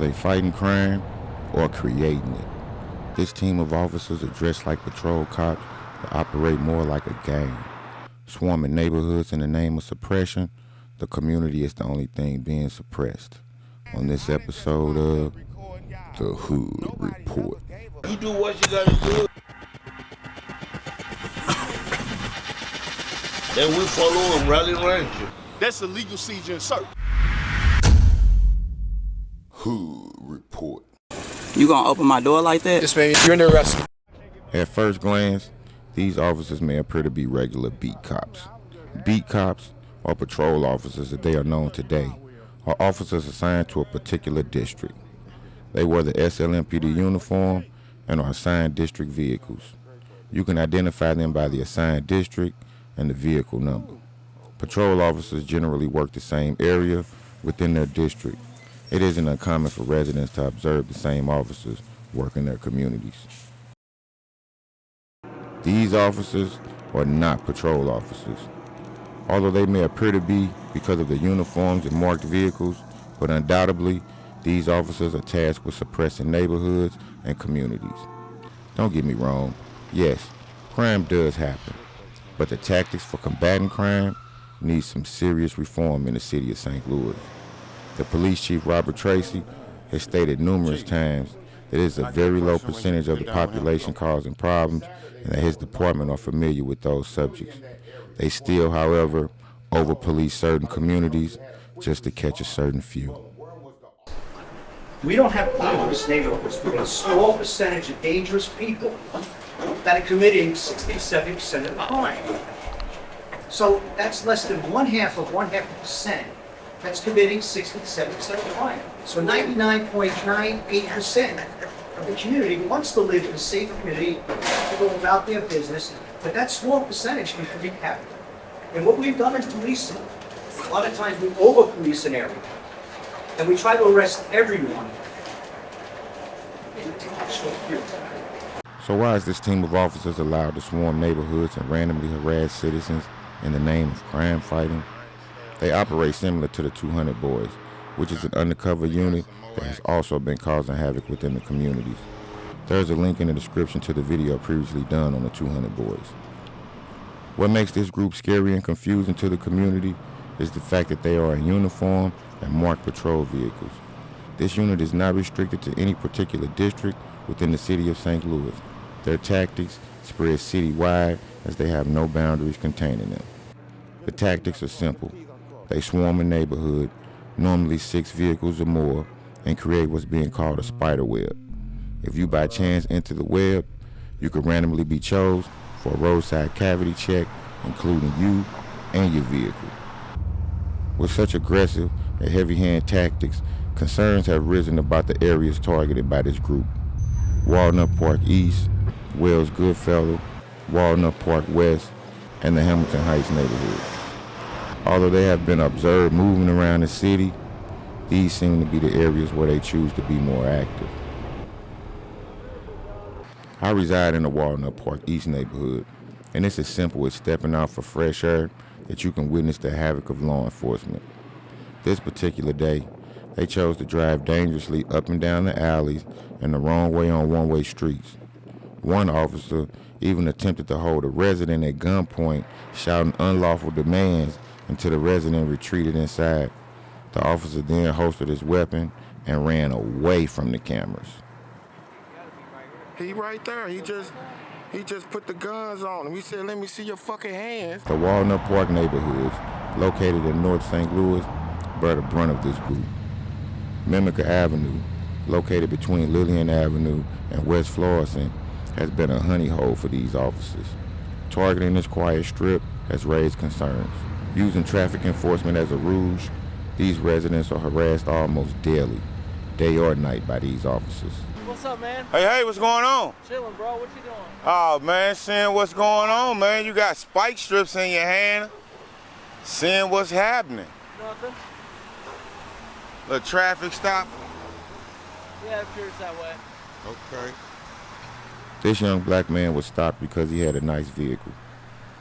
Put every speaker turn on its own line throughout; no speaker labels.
they fighting crime or creating it. This team of officers are dressed like patrol cops but operate more like a gang. Swarming neighborhoods in the name of suppression, the community is the only thing being suppressed. On this episode of The Hood Report.
You do what you gotta do. Then we follow and rally around you.
That's a legal seizure and search.
Hood Report.
You gonna open my door like that?
Yes, man. You're under arrest.
At first glance, these officers may appear to be regular beat cops. Beat cops, or patrol officers as they are known today, are officers assigned to a particular district. They wear the SLMPD uniform and are assigned district vehicles. You can identify them by the assigned district and the vehicle number. Patrol officers generally work the same area within their district. It isn't uncommon for residents to observe the same officers work in their communities. These officers are not patrol officers. Although they may appear to be because of the uniforms and marked vehicles, but undoubtedly, these officers are tasked with suppressing neighborhoods and communities. Don't get me wrong, yes, crime does happen, but the tactics for combating crime need some serious reform in the city of St. Louis. The police chief, Robert Tracy, has stated numerous times that it is a very low percentage of the population causing problems and that his department are familiar with those subjects. They still, however, over-police certain communities just to catch a certain few.
We don't have dangerous neighborhoods. We have a small percentage of dangerous people that are committing 60-70% of the crime. So that's less than 0.5% that's committing 60-70% of the crime. So 99.98% of the community wants to live in a safe community, to go about their business, but that small percentage can wreak havoc. And what we've done in policing, a lot of times we over-police an area, and we try to arrest everyone.
So why is this team of officers allowed to swarm neighborhoods and randomly harass citizens in the name of crime fighting? They operate similar to the 200 Boys, which is an undercover unit that has also been causing havoc within the communities. There's a link in the description to the video previously done on the 200 Boys. What makes this group scary and confusing to the community is the fact that they are in uniform and marked patrol vehicles. This unit is not restricted to any particular district within the city of St. Louis. Their tactics spread citywide as they have no boundaries containing them. The tactics are simple. They swarm a neighborhood, normally 6 vehicles or more, and create what's being called a spider web. If you by chance enter the web, you could randomly be chosen for a roadside cavity check, including you and your vehicle. With such aggressive and heavy-hand tactics, concerns have risen about the areas targeted by this group. Walnut Park East, Wells Goodfellow, Walnut Park West, and the Hamilton Heights neighborhood. Although they have been observed moving around the city, these seem to be the areas where they choose to be more active. I reside in the Walnut Park East neighborhood, and it's as simple as stepping out for fresh air that you can witness the havoc of law enforcement. This particular day, they chose to drive dangerously up and down the alleys and the wrong way on one-way streets. One officer even attempted to hold a resident at gunpoint, shouting unlawful demands until the resident retreated inside. The officer then holstered his weapon and ran away from the cameras.
He right there. He just put the guns on him. He said, "Let me see your fucking hands."
The Walnut Park neighborhoods, located in North St. Louis, bear the brunt of this group. Mimica Avenue, located between Lillian Avenue and West Florissant, has been a honey hole for these officers. Targeting this quiet strip has raised concerns. Using traffic enforcement as a ruse, these residents are harassed almost daily, day or night, by these officers.
What's up, man?
Hey, what's going on?
Chilling, bro. What you doing?
Oh, man, seeing what's going on, man. You got spike strips in your hand. Seeing what's happening.
Nothing.
The traffic stop.
Yeah, it appears that way.
Okay.
This young black man was stopped because he had a nice vehicle.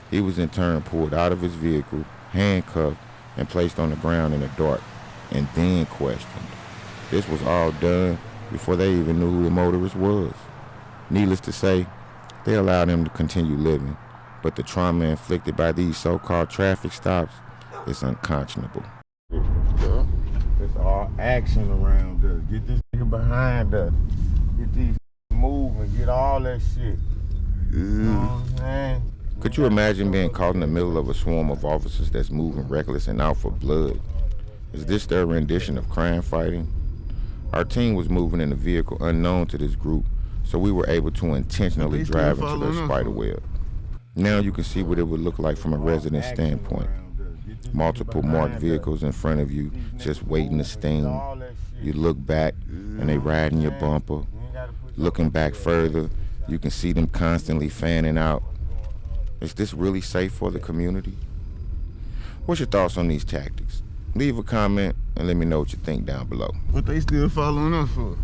He was in turn pulled out of his vehicle, handcuffed, and placed on the ground in the dark, and then questioned. This was all done before they even knew who the motorist was. Needless to say, they allowed him to continue living, but the trauma inflicted by these so-called traffic stops is unconscionable.
It's all action around us. Get this nigga behind us. Get these moving. Get all that shit. You know what I'm saying?
Could you imagine being caught in the middle of a swarm of officers that's moving reckless and out for blood? Is this their rendition of crime fighting? Our team was moving in a vehicle unknown to this group, so we were able to intentionally drive into their spider web. Now you can see what it would look like from a resident standpoint. Multiple marked vehicles in front of you just waiting to sting. You look back and they riding your bumper. Looking back further, you can see them constantly fanning out. Is this really safe for the community? What's your thoughts on these tactics? Leave a comment and let me know what you think down below.
What they still following us for?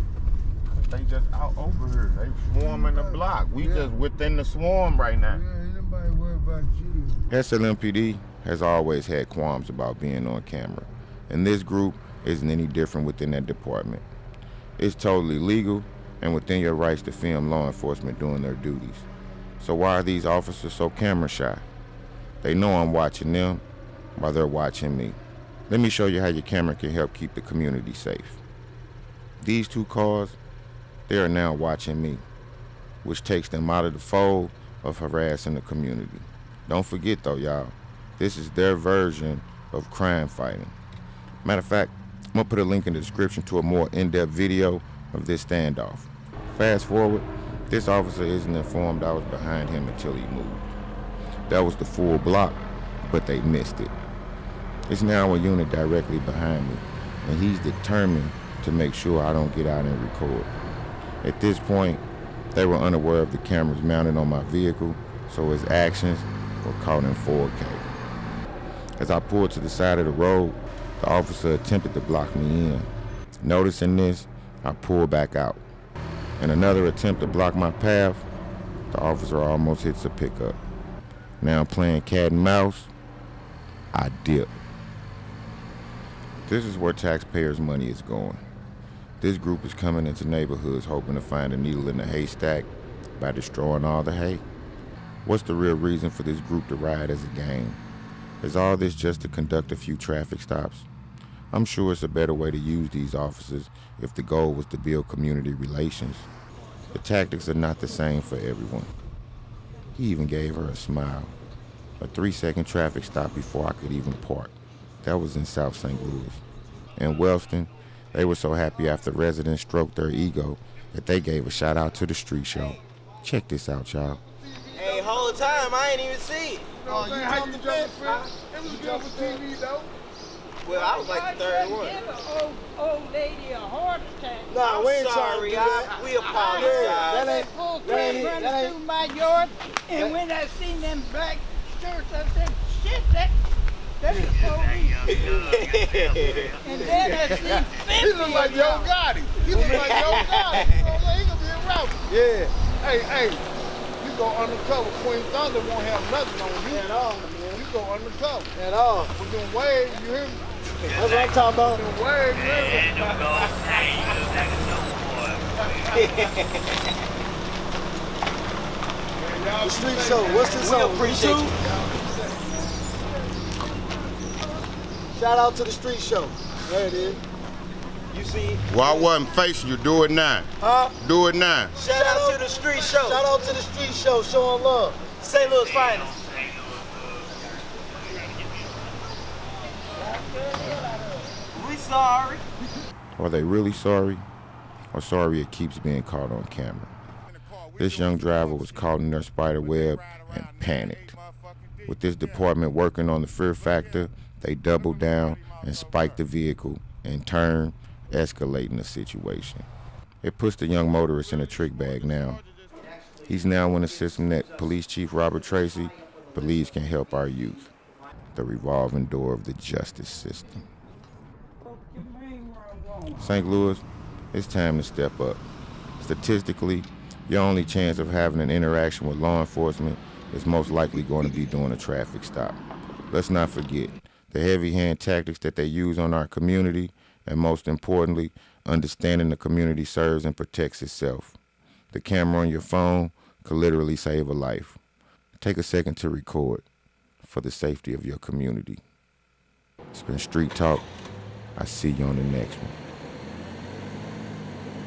They just out over here. They swarming the block. We just within the swarm right now.
Ain't nobody worried about you.
SLMPD has always had qualms about being on camera, and this group isn't any different within that department. It's totally legal and within your rights to film law enforcement doing their duties. So why are these officers so camera shy? They know I'm watching them while they're watching me. Let me show you how your camera can help keep the community safe. These two cars, they are now watching me, which takes them out of the fold of harassing the community. Don't forget though, y'all, this is their version of crime fighting. Matter of fact, I'm gonna put a link in the description to a more in-depth video of this standoff. Fast forward, this officer isn't informed I was behind him until he moved. That was the full block, but they missed it. It's now a unit directly behind me, and he's determined to make sure I don't get out and record. At this point, they were unaware of the cameras mounted on my vehicle, so his actions were caught in 4K. As I pulled to the side of the road, the officer attempted to block me in. Noticing this, I pulled back out. In another attempt to block my path, the officer almost hits a pickup. Now playing cat and mouse, I dip. This is where taxpayers' money is going. This group is coming into neighborhoods hoping to find a needle in the haystack by destroying all the hay. What's the real reason for this group to ride as a gang? Is all this just to conduct a few traffic stops? I'm sure it's a better way to use these officers if the goal was to build community relations. The tactics are not the same for everyone. He even gave her a smile. A 3-second traffic stop before I could even park. That was in South St. Louis. In Wellston, they were so happy after residents stroked their ego that they gave a shout out to the street show. Check this out, y'all.
Hey, whole time, I ain't even see it.
Oh, you jumped the fence? It was good for TV, though.
Well, I was like the third one.
Give an old lady a heart attack.
Nah, we ain't trying to
Sorry,
do that.
we apologize.
That ain't,
Full
that ain't,
truck
that
running
ain't.
through my yard, and when I seen them black skirts, I said, shit, that's the police. And then I seen 50
He look like Yo Gotti. He look like Yo Gotti. You know what I'm saying? He gonna be a rapper. Yeah. Hey, you go undercover. Queen Thunder won't have nothing on you. At all, man. You go undercover. At all. With them waves, you hear me? That's what I'm talking about. Them waves, you hear me? The street show. What's this
We
on?
appreciate
YouTube? Shout out to the street show. There it is.
You see?
Well, I wasn't facing you. Do it now.
Huh?
Do it now.
Shout out to the street show.
Shout out to the street show, showing love.
St. Louis finest. We sorry.
Are they really sorry? Or sorry it keeps being caught on camera? This young driver was caught in their spider web and panicked. With this department working on the fear factor, they doubled down and spiked the vehicle, in turn, escalating the situation. It puts the young motorist in a trick bag now. He's now in a system that Police Chief Robert Tracy believes can help our youth. The revolving door of the justice system. St. Louis, it's time to step up. Statistically, your only chance of having an interaction with law enforcement is most likely going to be during a traffic stop. Let's not forget the heavy hand tactics that they use on our community, and most importantly, understanding the community serves and protects itself. The camera on your phone could literally save a life. Take a second to record for the safety of your community. It's been Street Talk. I see you on the next one.